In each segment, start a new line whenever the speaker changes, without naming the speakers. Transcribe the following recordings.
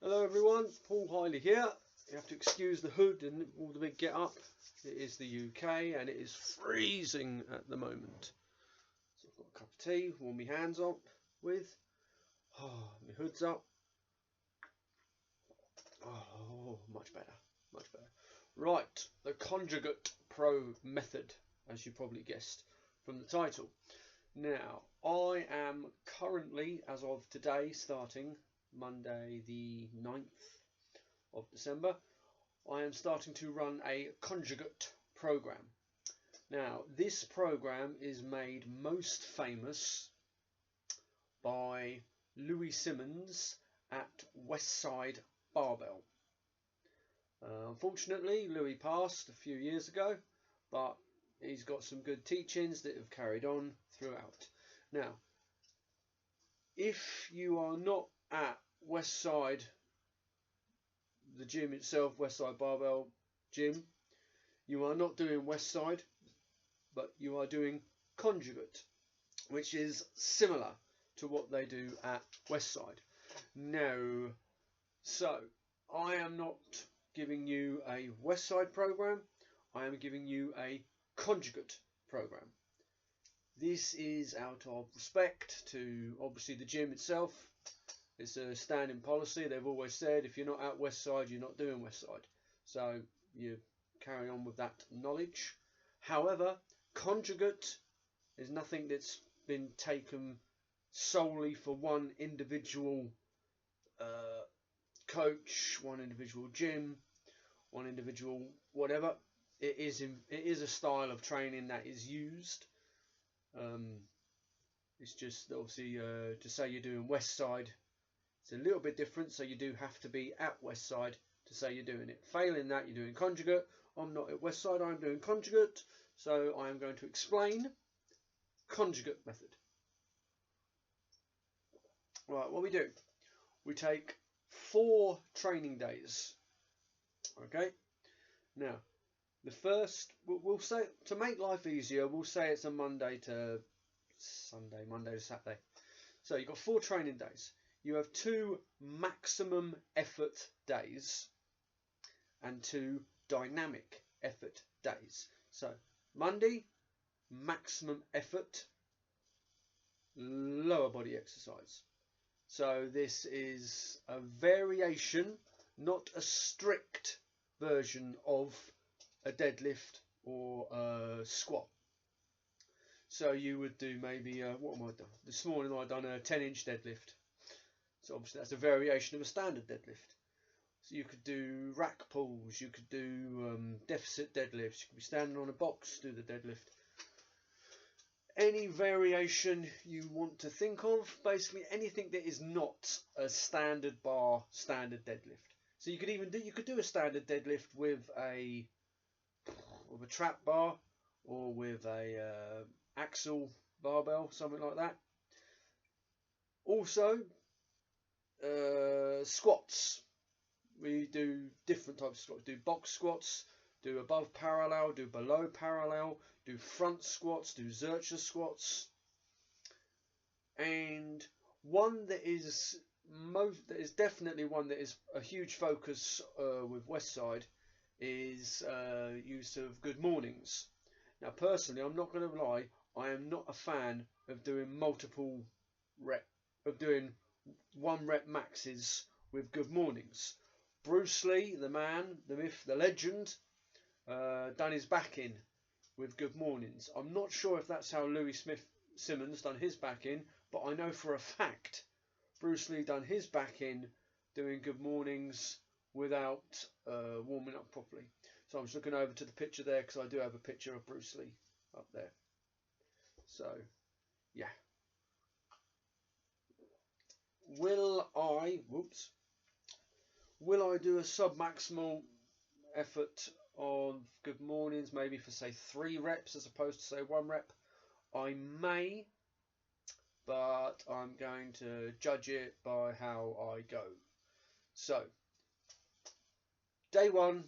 Hello everyone, Paul Hiley here. You have to excuse the hood and all the big get up. It is the UK and it is freezing at the moment. So I've got a cup of tea, warm my hands up with. Oh, my hood's up. Oh, much better, much better. Right, the conjugate pro method, as you probably guessed from the title. Now, I am currently, as of today, starting Monday the 9th of December, I am starting to run a conjugate program. Now, this program is made most famous by Louis Simmons at Westside Barbell. Unfortunately, Louis passed a few years ago, but he's got some good teachings that have carried on throughout. Now, if you are not at Westside, the gym itself, Westside Barbell Gym, you are not doing Westside, but you are doing conjugate, which is similar to what they do at Westside. Now, so I am not giving you a Westside program, I am giving you a conjugate program. This is out of respect to obviously the gym itself. It's a standing policy. They've always said if you're not at Westside, you're not doing Westside. So you carry on with that knowledge. However, conjugate is nothing that's been taken solely for one individual coach, one individual gym, one individual whatever. It is a style of training that is used. It's just obviously to say you're doing Westside, it's a little bit different, so you do have to be at Westside to say you're doing it. Failing that, you're doing conjugate. I'm not at Westside, I'm doing conjugate, so I am going to explain conjugate method. Right, what we do, we take 4 training days. Okay, now the first, we'll say, to make life easier, we'll say it's a Monday to Sunday, Monday to Saturday. So you've got 4 training days. You have 2 maximum effort days and 2 dynamic effort days. So Monday, maximum effort, lower body exercise. So this is a variation, not a strict version of a deadlift or a squat. So you would do maybe, what am I done? This morning I done a 10-inch deadlift. So obviously that's a variation of a standard deadlift. So you could do rack pulls, you could do deficit deadlifts, you could be standing on a box, do the deadlift. Any variation you want to think of, basically anything that is not a standard bar, standard deadlift. So you could even do a standard deadlift with a trap bar or with a axle barbell, something like that. Also, squats. We do different types of squats. Do box squats, do above parallel, do below parallel, do front squats, do Zercher squats. And one that is definitely one that is a huge focus with Westside is use of good mornings. Now personally, I'm not going to lie, I am not a fan of doing multiple rep, of doing 1 rep maxes with good mornings. Bruce Lee, the man, the myth, the legend, done his back in with good mornings. I'm not sure if that's how Louis Simmons done his back in, but I know for a fact Bruce Lee done his back in doing good mornings without warming up properly. So I'm just looking over to the picture there because I do have a picture of Bruce Lee up there. So, yeah. Will I do a sub-maximal effort of good mornings, maybe for say 3 reps as opposed to say 1 rep? I may, but I'm going to judge it by how I go. So, day 1,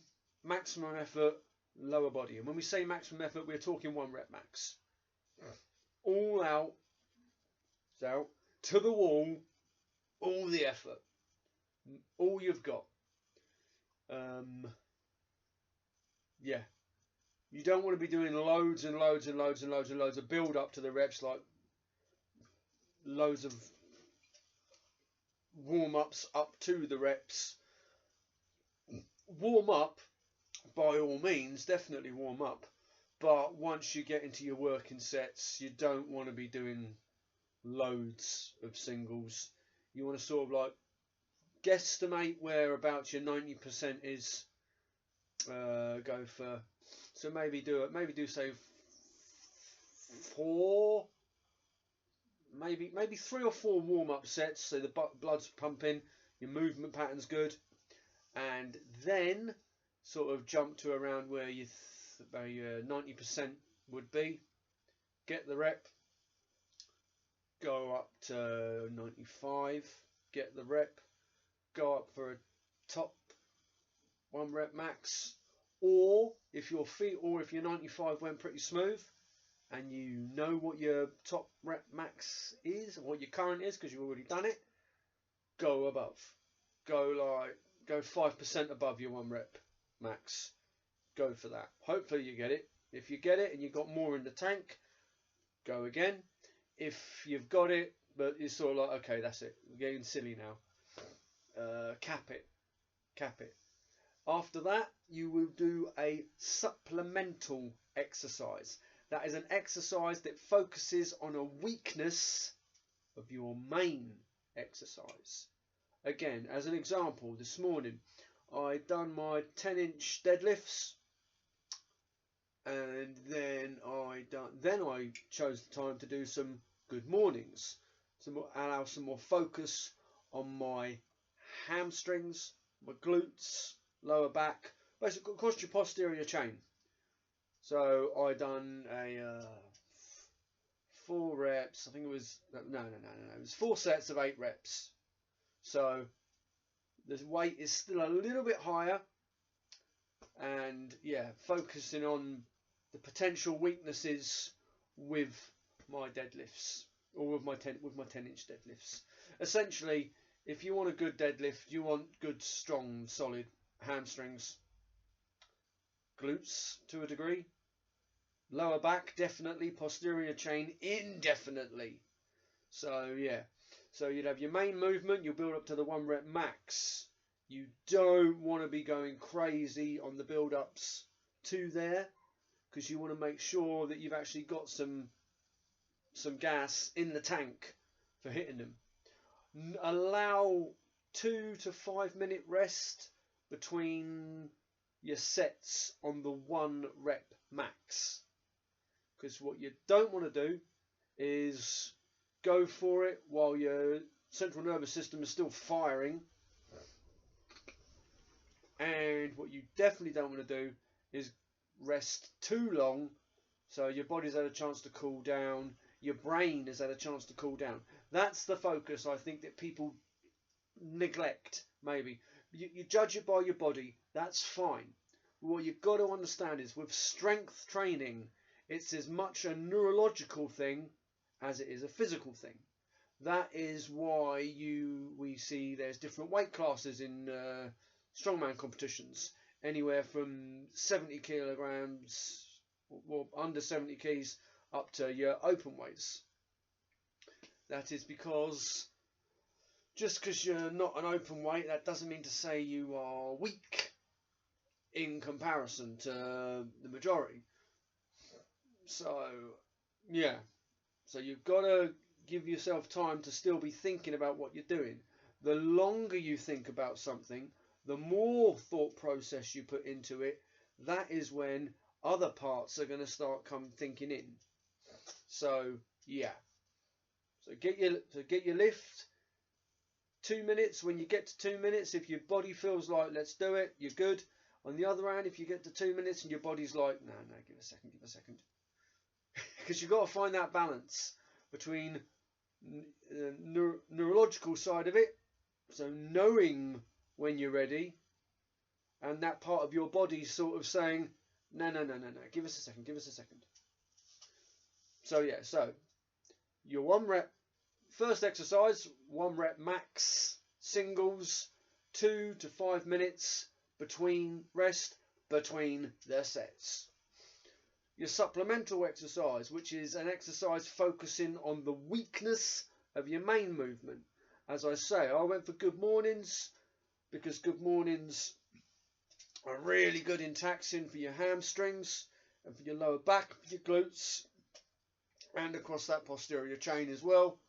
maximum effort, lower body. And when we say maximum effort, we're talking 1 rep max. All out, so to the wall, all the effort. All you've got. Yeah. You don't want to be doing loads and loads and loads and loads and loads of build up to the reps, like loads of warm ups up to the reps. Warm up, by all means, definitely warm up. But once you get into your working sets, you don't want to be doing loads of singles. You want to sort of like guesstimate where about your 90% is. Go for, so maybe do say 4, maybe 3 or 4 warm-up sets, so the blood's pumping, your movement pattern's good, and then sort of jump to around where you about your 90% would be. Get the rep, go up to 95, get the rep, go up for a top 1 rep max, or if your 95 went pretty smooth and you know what your top rep max is, or what your current is because you've already done it, go above. Go 5% above your 1 rep max. Go for that. Hopefully you get it. If you get it and you've got more in the tank, go again. If you've got it but it's sort of like, okay, that's it, we're getting silly now, cap it. After that, you will do a supplemental exercise. That is an exercise that focuses on a weakness of your main exercise. Again, as an example, this morning I done my 10-inch deadlifts, and then I chose the time to do some good mornings, allow some more focus on my hamstrings, my glutes, lower back, basically across your posterior chain. So I done a 4 reps. I think it was no. It was 4 sets of 8 reps. So the weight is still a little bit higher, and yeah, focusing on the potential weaknesses with my deadlifts, or with my 10-inch deadlifts. Essentially, if you want a good deadlift, you want good, strong, solid hamstrings, glutes to a degree, lower back definitely, posterior chain indefinitely. So yeah, so you'd have your main movement, you'll build up to the 1 rep max. You don't want to be going crazy on the build-ups to there, because you want to make sure that you've actually got some gas in the tank for hitting them. Allow 2 to 5 minute rest between your sets on the 1 rep max, because what you don't want to do is go for it while your central nervous system is still firing, and what you definitely don't want to do is rest too long so your body's had a chance to cool down, your brain has had a chance to cool down. That's the focus I think that people neglect. Maybe you judge it by your body, that's fine. But what you've got to understand is, with strength training, it's as much a neurological thing as it is a physical thing. That is why we see there's different weight classes in strongman competitions, anywhere from 70 kilograms or under 70 keys up to your open weights. That is because just because you're not an open weight, that doesn't mean to say you are weak in comparison to the majority. So yeah, so you've got to give yourself time to still be thinking about what you're doing. The longer you think about something, the more thought process you put into it, that is when other parts are going to start thinking in. So yeah, so get your lift. 2 minutes. When you get to 2 minutes, if your body feels like let's do it, you're good. On the other hand, if you get to 2 minutes and your body's like no, give a second, because you've got to find that balance between the neurological side of it, so knowing when you're ready, and that part of your body sort of saying no, give us a second. So yeah, so your 1 rep first exercise, 1 rep max singles, 2 to 5 minutes between rest between the sets. Your supplemental exercise, which is an exercise focusing on the weakness of your main movement. As I say, I went for good mornings because good mornings are really good in taxing for your hamstrings and for your lower back, for your glutes, and across that posterior chain as well.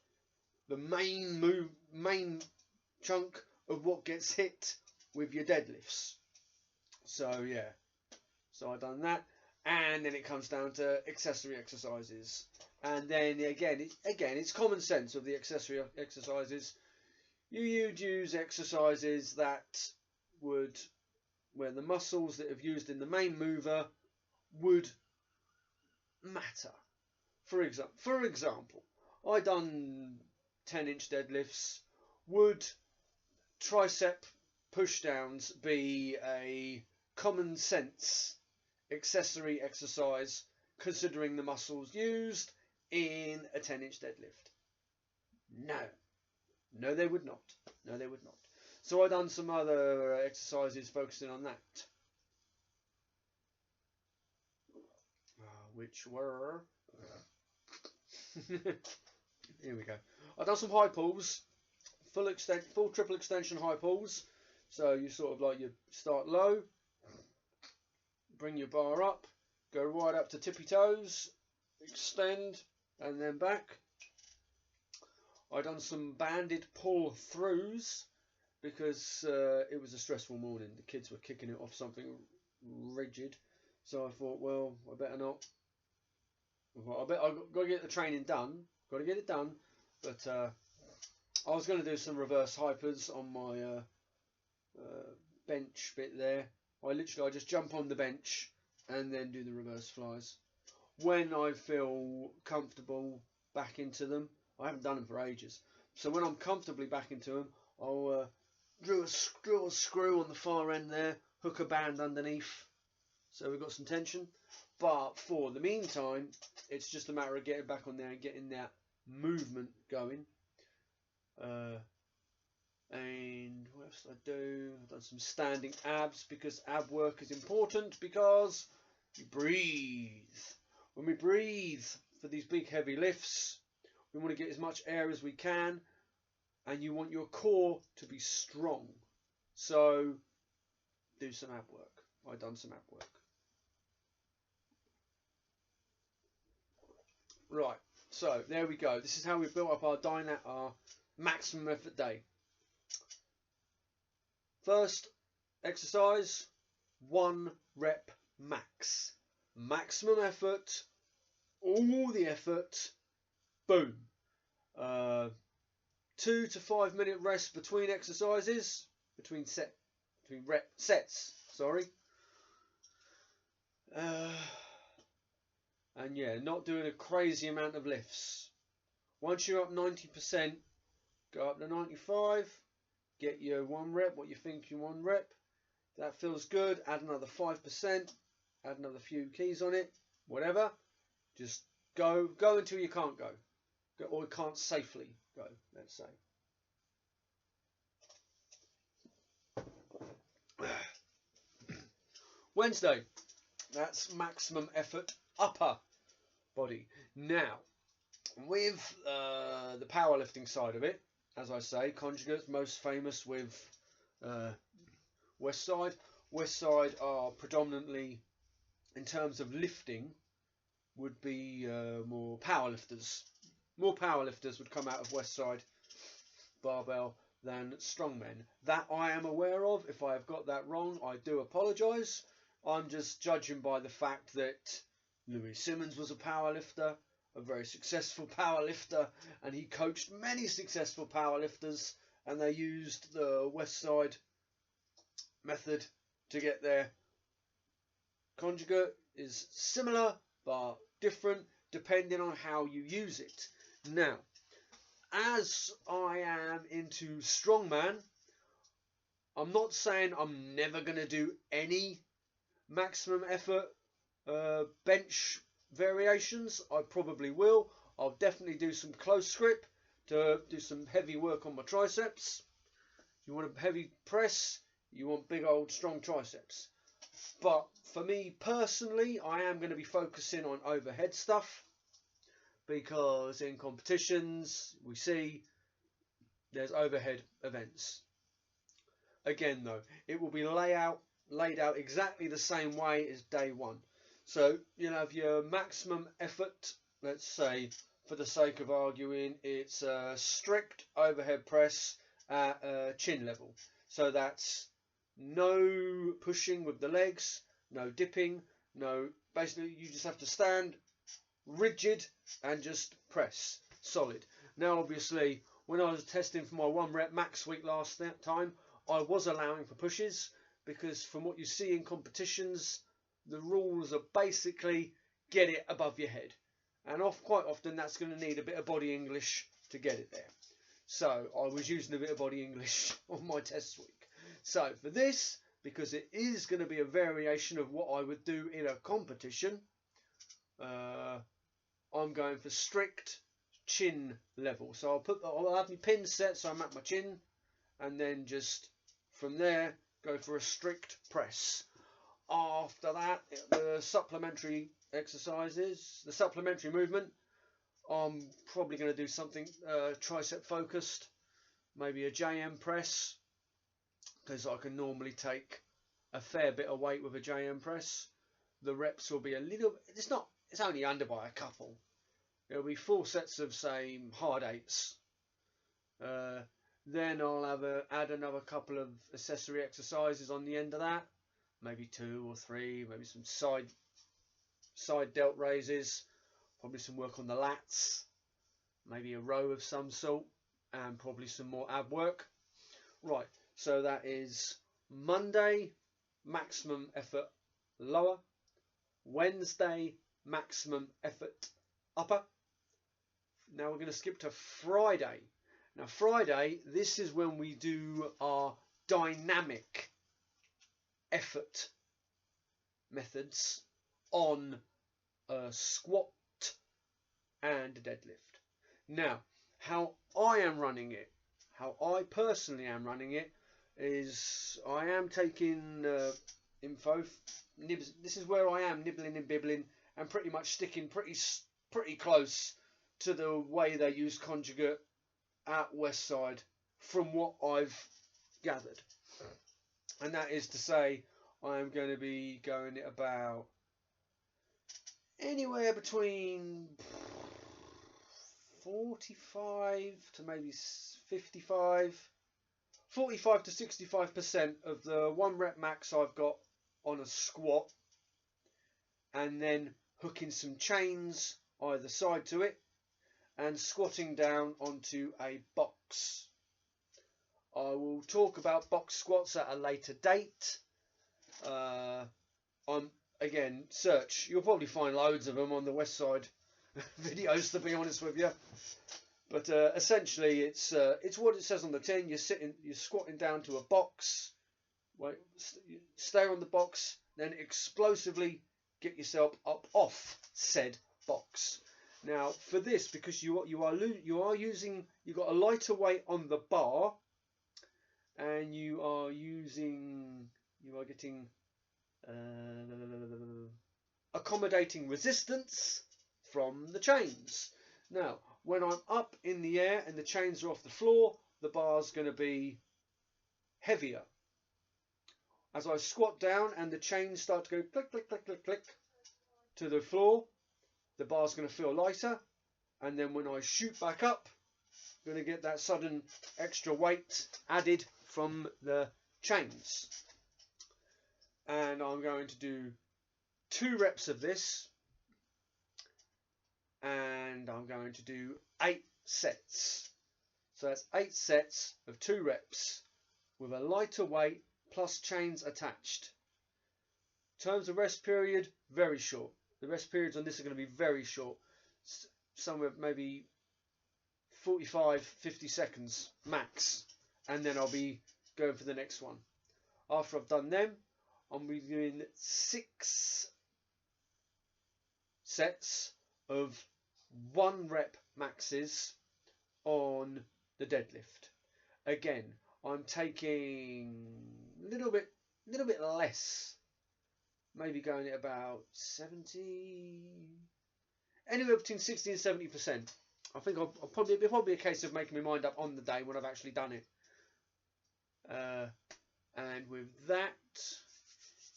The main chunk of what gets hit with your deadlifts. So yeah, so I've done that, and then it comes down to accessory exercises, and then again it's common sense of the accessory exercises. You'd use exercises that would, where the muscles that have used in the main mover would matter. For example, I done 10-inch deadlifts. Would tricep pushdowns be a common sense accessory exercise considering the muscles used in a 10-inch deadlift? No, they would not. No, they would not. So I done some other exercises focusing on that, which were here we go. I done some high pulls, full triple extension high pulls. So you sort of like, you start low, bring your bar up, go right up to tippy toes, extend, and then back. I done some banded pull throughs because it was a stressful morning. The kids were kicking it off something rigid, so I thought, well, I better not. I've got to get the training done. Got to get it done. But I was going to do some reverse hypers on my bench bit there. I just jump on the bench and then do the reverse flies when I feel comfortable back into them. I haven't done them for ages, so when I'm comfortably back into them, I'll drill a screw on the far end there, hook a band underneath, so we've got some tension. But for the meantime, it's just a matter of getting back on there and getting that movement going. And what else did I do? I've done some standing abs because ab work is important because you breathe. When we breathe for these big heavy lifts, we want to get as much air as we can, and you want your core to be strong. So do some ab work. I've done some ab work. Right, so there we go. This is how we built up our maximum effort day. First exercise, 1 rep max. Maximum effort, all the effort, boom. 2 to 5 minute rest between exercises, between sets, sorry. And yeah, not doing a crazy amount of lifts. Once you're up 90%, go up to 95, get your 1 rep, what you think your 1 rep. That feels good, add another 5%, add another few keys on it, whatever. Just go until you can't go, or you can't safely go, let's say. Wednesday, that's maximum effort upper body. Now, with the powerlifting side of it, as I say, conjugates, most famous with West Side. West Side are predominantly, in terms of lifting, would be more powerlifters. More powerlifters would come out of West Side barbell than strongmen. That I am aware of. If I have got that wrong, I do apologise. I'm just judging by the fact that Louis Simmons was a powerlifter, a very successful powerlifter, and he coached many successful powerlifters, and they used the West Side method to get there. Conjugate is similar but different depending on how you use it. Now, as I am into strongman, I'm not saying I'm never going to do any maximum effort bench variations. I probably will. I'll definitely do some close grip to do some heavy work on my triceps. You want a heavy press, you want big old strong triceps. But for me personally, I am going to be focusing on overhead stuff, because in competitions we see there's overhead events. Again though, it will be laid out exactly the same way as day one. So you'll have your maximum effort, let's say for the sake of arguing, it's a strict overhead press at chin level. So that's no pushing with the legs, no dipping, no, basically you just have to stand rigid and just press solid. Now obviously when I was testing for my 1 rep max week last time, I was allowing for pushes, because from what you see in competitions, the rules are basically get it above your head, and quite often that's going to need a bit of body English to get it there. So I was using a bit of body English on my test week. So for this, because it is going to be a variation of what I would do in a competition, I'm going for strict chin level. So I'll have my pin set so I'm at my chin, and then just from there go for a strict press. After that, the supplementary exercises, the supplementary movement, I'm probably going to do something tricep focused, maybe a JM press, because I can normally take a fair bit of weight with a JM press. The reps will be a little, it's only under by a couple. It'll be 4 sets of, say, hard 8s. Then I'll add another couple of accessory exercises on the end of that, maybe 2 or 3, maybe some side delt raises, probably some work on the lats, maybe a row of some sort, and probably some more ab work. Right, so that is Monday, maximum effort lower, Wednesday, maximum effort upper. Now we're going to skip to Friday. Now Friday, this is when we do our dynamic effort methods on a squat and a deadlift. Now, how I am running it, how I personally am running it, is I am taking info. This is where I am nibbling and bibbling and pretty much sticking pretty close to the way they use conjugate at Westside from what I've gathered. And that is to say, I'm going to be going at about anywhere between 45 to maybe 55, 45 to 65% of the 1 rep max I've got on a squat, and then hooking some chains either side to it and squatting down onto a box. I will talk about box squats at a later date. Again, search. You'll probably find loads of them on the Westside videos, to be honest with you. But essentially, it's what it says on the tin. You're squatting down to a box. Wait, stay on the box, then explosively get yourself up off said box. Now, for this, because you've got a lighter weight on the bar, and you are getting accommodating resistance from the chains. Now, when I'm up in the air and the chains are off the floor, the bar's going to be heavier. As I squat down and the chains start to go click, click, click, click, click to the floor, the bar's going to feel lighter. And then when I shoot back up, I'm going to get that sudden extra weight added from the chains. And I'm going to do 2 reps of this, and I'm going to do 8 sets. So that's 8 sets of 2 reps with a lighter weight plus chains attached. In terms of rest period, very short. The rest periods on this are going to be very short, somewhere maybe 45-50 seconds max, and then I'll be going for the next one. After I've done them, I'm going to be doing 6 sets of 1 rep maxes on the deadlift. Again, I'm taking a little bit less, maybe going at about 70, anywhere between 60 and 70%. I think it'll probably be a case of making my mind up on the day when I've actually done it. And with that,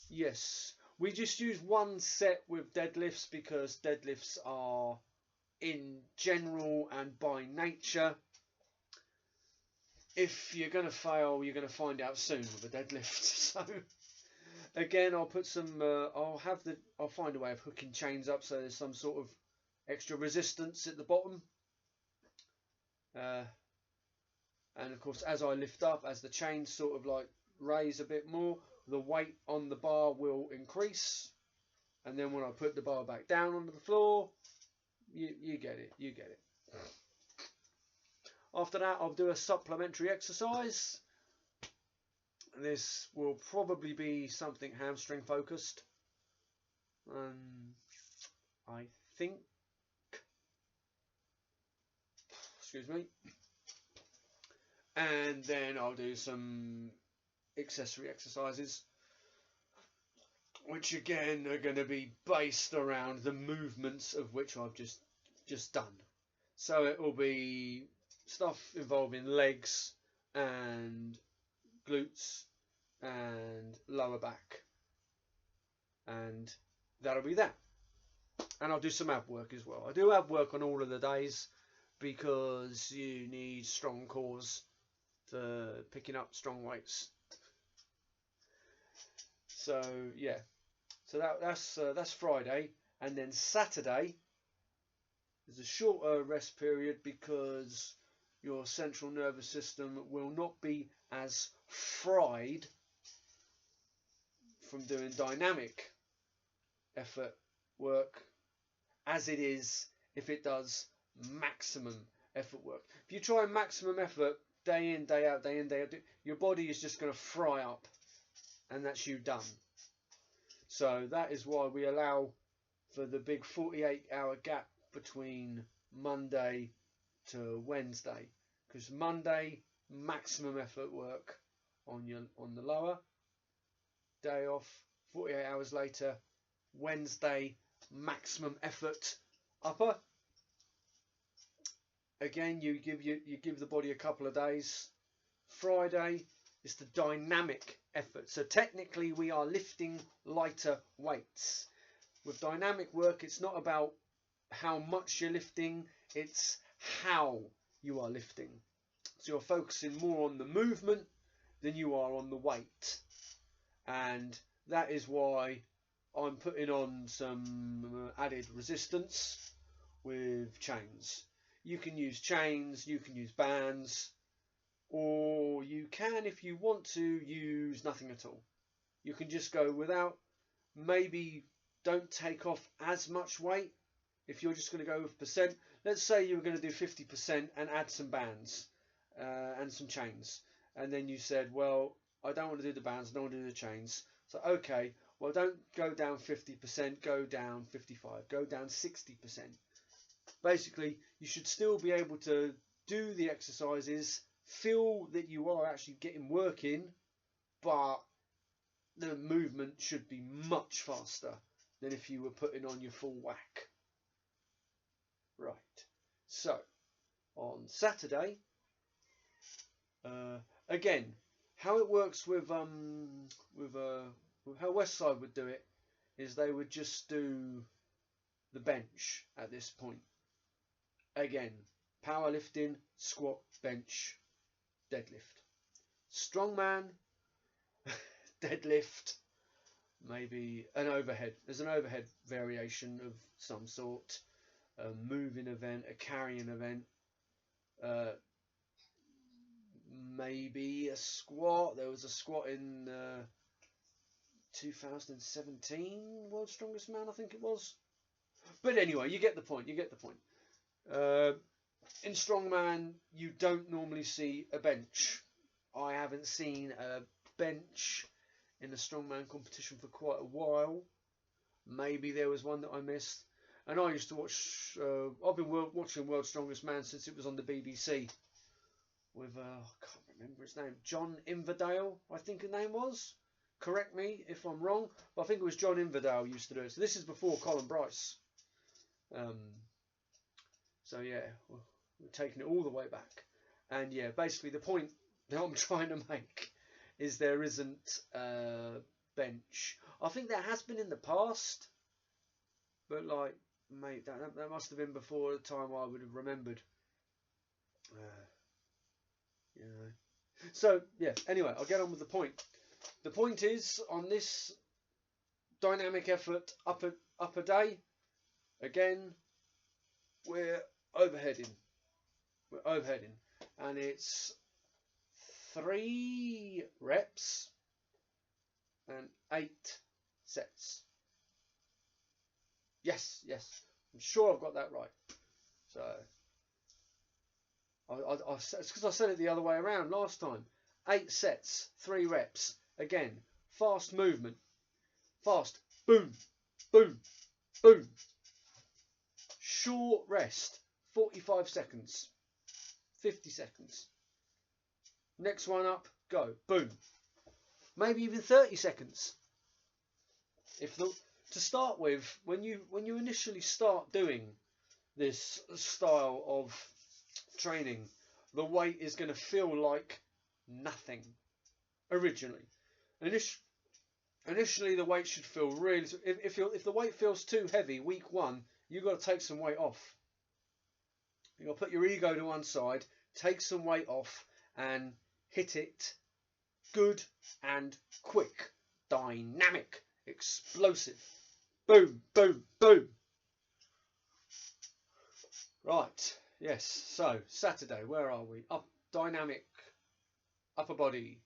yes, we just use one set with deadlifts because deadlifts are, in general and by nature, if you're going to fail, you're going to find out soon with a deadlift. So again, I'll put some, I'll find a way of hooking chains up so there's some sort of extra resistance at the bottom. And of course, as I lift up, as the chains sort of like raise a bit more, the weight on the bar will increase. And then when I put the bar back down onto the floor, you get it, After that, I'll do a supplementary exercise. This will probably be something hamstring focused. I think, excuse me. And then I'll do some accessory exercises, which again are going to be based around the movements of which I've just done. So it will be stuff involving legs and glutes and lower back, and that'll be that. And I'll do some ab work as well. I do ab work on all of the days because you need strong cores for picking up strong weights. So yeah, so that's Friday, and then Saturday is a shorter rest period because your central nervous system will not be as fried from doing dynamic effort work as it is if it does maximum effort work. If you try maximum effort day in, day out, your body is just going to fry up, and that's you done. So that is why we allow for the big 48-hour gap between Monday to Wednesday, because Monday maximum effort work on the lower, day off, 48 hours later, Wednesday maximum effort upper. Again, you give the body a couple of days. Friday is the dynamic effort. So technically we are lifting lighter weights. With dynamic work, it's not about how much you're lifting, it's how you are lifting. So you're focusing more on the movement than you are on the weight. And that is why I'm putting on some added resistance with chains. You can use chains, you can use bands, or you can, if you want to, use nothing at all. You can just go without, maybe don't take off as much weight. If you're just going to go with percent, let's say you were going to do 50% and add some bands and some chains. And then you said, well, I don't want to do the bands, I don't want to do the chains. So, okay, well, don't go down 50%, go down 55, go down 60%. Basically, you should still be able to do the exercises, feel that you are actually getting work in, but the movement should be much faster than if you were putting on your full whack. Right, so on Saturday, again, how it works with how Westside would do it is they would just do the bench at this point. Again, powerlifting, squat, bench, deadlift. Strongman, deadlift, maybe an overhead. There's an overhead variation of some sort. A moving event, a carrying event. Maybe a squat. There was a squat in 2017 World's Strongest Man, I think it was. But anyway, you get the point. In strongman, you don't normally see a bench. I haven't seen a bench in a strongman competition for quite a while. Maybe there was one that I missed. And I used to watch, I've been watching World's Strongest Man since it was on the BBC with, I can't remember his name, John Inverdale, I think his name was. Correct me if I'm wrong, but I think it was John Inverdale used to do it. So this is before Colin Bryce. So yeah, we're taking it all the way back. And yeah, basically the point that I'm trying to make is there isn't a bench. I think there has been in the past, but like, mate, that must have been before the time I would have remembered. You know. So yeah, anyway, I'll get on with the point. The point is, on this dynamic effort upper day, again, we're overheading. And it's 3 reps and 8 sets. Yes, I'm sure I've got that right. So it's because I said it the other way around last time. 8 sets, 3 reps. Again, fast movement. Fast. Boom, boom, boom. Short rest. 45 seconds. 50 seconds. Next one up. Go. Boom. Maybe even 30 seconds. To start with, when you initially start doing this style of training, the weight is going to feel like nothing. Originally, the weight should feel really. If the weight feels too heavy, week 1, you've got to take some weight off. You've got to put your ego to one side, take some weight off, and hit it good and quick, dynamic, explosive. Boom, boom, boom. Right, yes, so Saturday, where are we? Dynamic, upper body,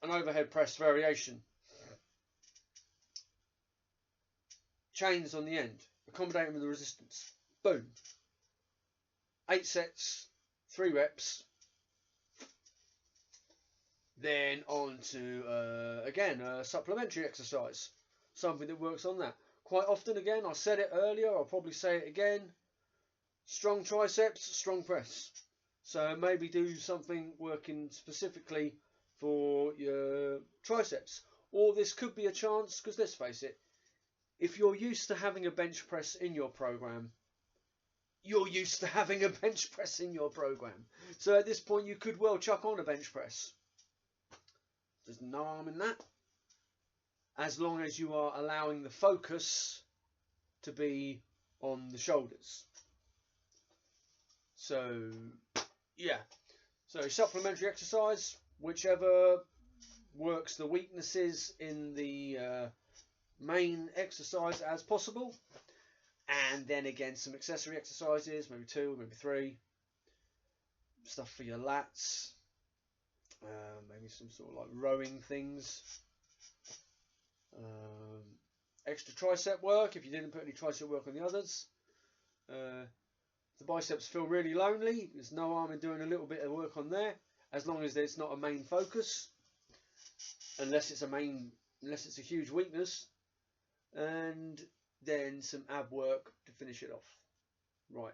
an overhead press variation. Chains on the end, accommodating with the resistance. Boom. 8 sets, 3 reps. Then on to, again, a supplementary exercise. Something that works on that. Quite often, again, I said it earlier, I'll probably say it again. Strong triceps, strong press. So maybe do something working specifically for your triceps. Or this could be a chance, because let's face it, if you're used to having a bench press in your program, you're used to having a bench press in your program. So at this point, you could well chuck on a bench press. There's no harm in that, as long as you are allowing the focus to be on the shoulders. So yeah, so supplementary exercise, whichever works the weaknesses in the main exercise as possible, and then again some accessory exercises, maybe 2, maybe 3, stuff for your lats, maybe some sort of like rowing things, extra tricep work if you didn't put any tricep work on the others. The biceps feel really lonely, there's no harm in doing a little bit of work on there, as long as it's not a main focus, unless it's a huge weakness. And then some ab work to finish it off. Right,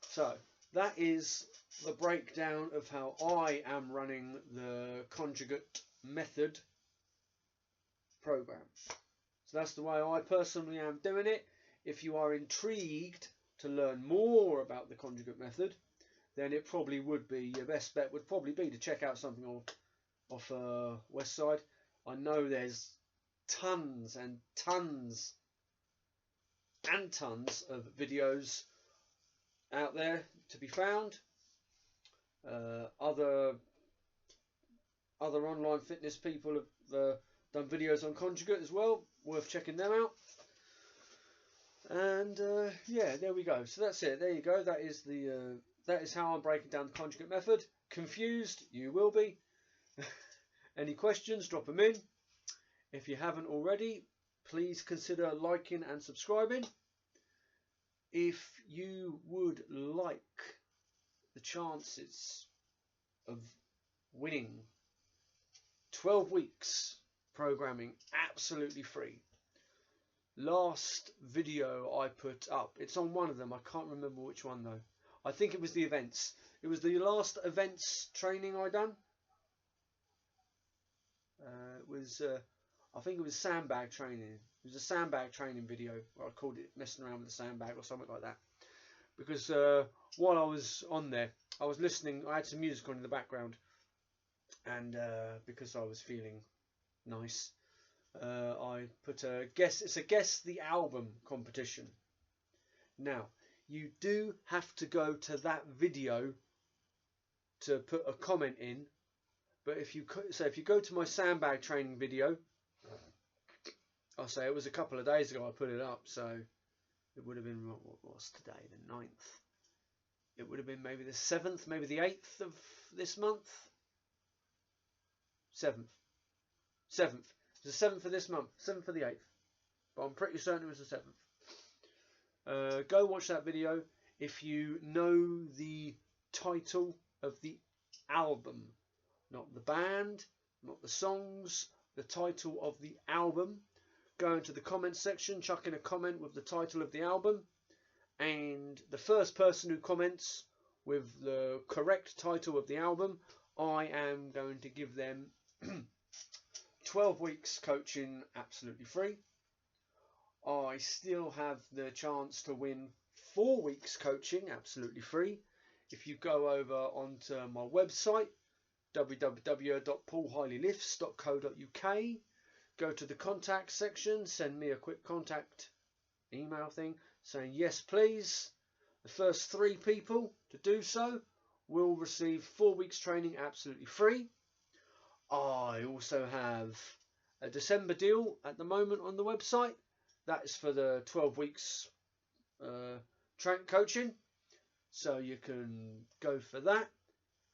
so that is the breakdown of how I am running the conjugate method program. So that's the way I personally am doing it. If you are intrigued to learn more about the conjugate method, then it probably would be, your best bet would probably be to check out something off Westside. I know there's tons and tons and tons of videos out there to be found. Other online fitness people have done videos on conjugate as well, worth checking them out. And yeah, there we go. So that's it. There you go. That is how I'm breaking down the conjugate method. Confused? You will be. Any questions? Drop them in. If you haven't already, please consider liking and subscribing. If you would like the chances of winning 12 weeks programming absolutely free, last video I put up, it's on one of them, I can't remember which one though, I think it was the events. It was the last events training I done. It was, I think it was sandbag training. It was a sandbag training video where I called it messing around with the sandbag or something like that. Because while I was on there, I was listening. I had some music on in the background, and because I was feeling nice, I put a guess. It's a guess the album competition. Now you do have to go to that video to put a comment in. But if you go to my sandbag training video, I'll say it was a couple of days ago I put it up, so it would have been, what was today, the 9th? It would have been maybe the 7th, maybe the 8th of this month. 7th. It was the 7th of this month, 7th of the 8th. But I'm pretty certain it was the 7th. Go watch that video if you know the title of the album. Not the band, not the songs, the title of the album. Go into the comments section, chuck in a comment with the title of the album, and the first person who comments with the correct title of the album, I am going to give them 12 weeks coaching absolutely free. I still have the chance to win 4 weeks coaching absolutely free if you go over onto my website, www.paulhiley.lifts.co.uk. Go to the contact section, send me a quick contact email thing saying yes please. The first 3 people to do so will receive 4 weeks training absolutely free. I also have a December deal at the moment on the website. That is for the 12 weeks coaching, so you can go for that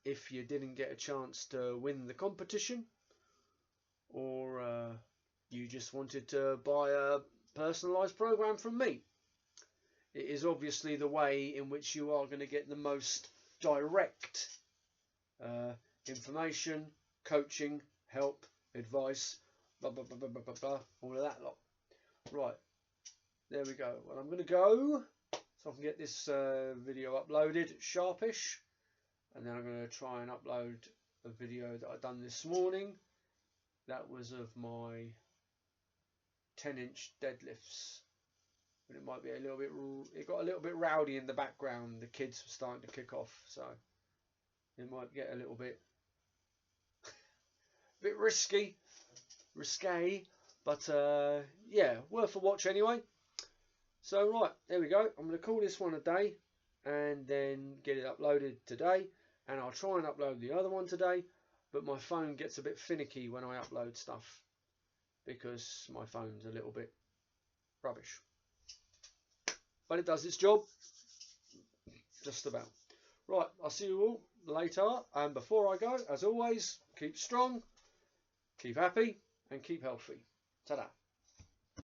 if you didn't get a chance to win the competition, or you just wanted to buy a personalised program from me. It is obviously the way in which you are going to get the most direct information, coaching, help, advice, blah, blah, blah, blah, blah, blah, blah, all of that lot. Right, there we go. Well, I'm going to go so I can get this video uploaded sharpish. And then I'm going to try and upload a video that I done this morning. That was of my 10-inch deadlifts. But it might be a little bit, it got a little bit rowdy in the background. The kids were starting to kick off, so it might get a little bit risque, but yeah, worth a watch anyway. So right, there we go. I'm going to call this one a day and then get it uploaded today. And I'll try and upload the other one today, but my phone gets a bit finicky when I upload stuff because my phone's a little bit rubbish. But it does its job, just about. Right, I'll see you all later. And before I go, as always, keep strong, keep happy, and keep healthy. Ta-da.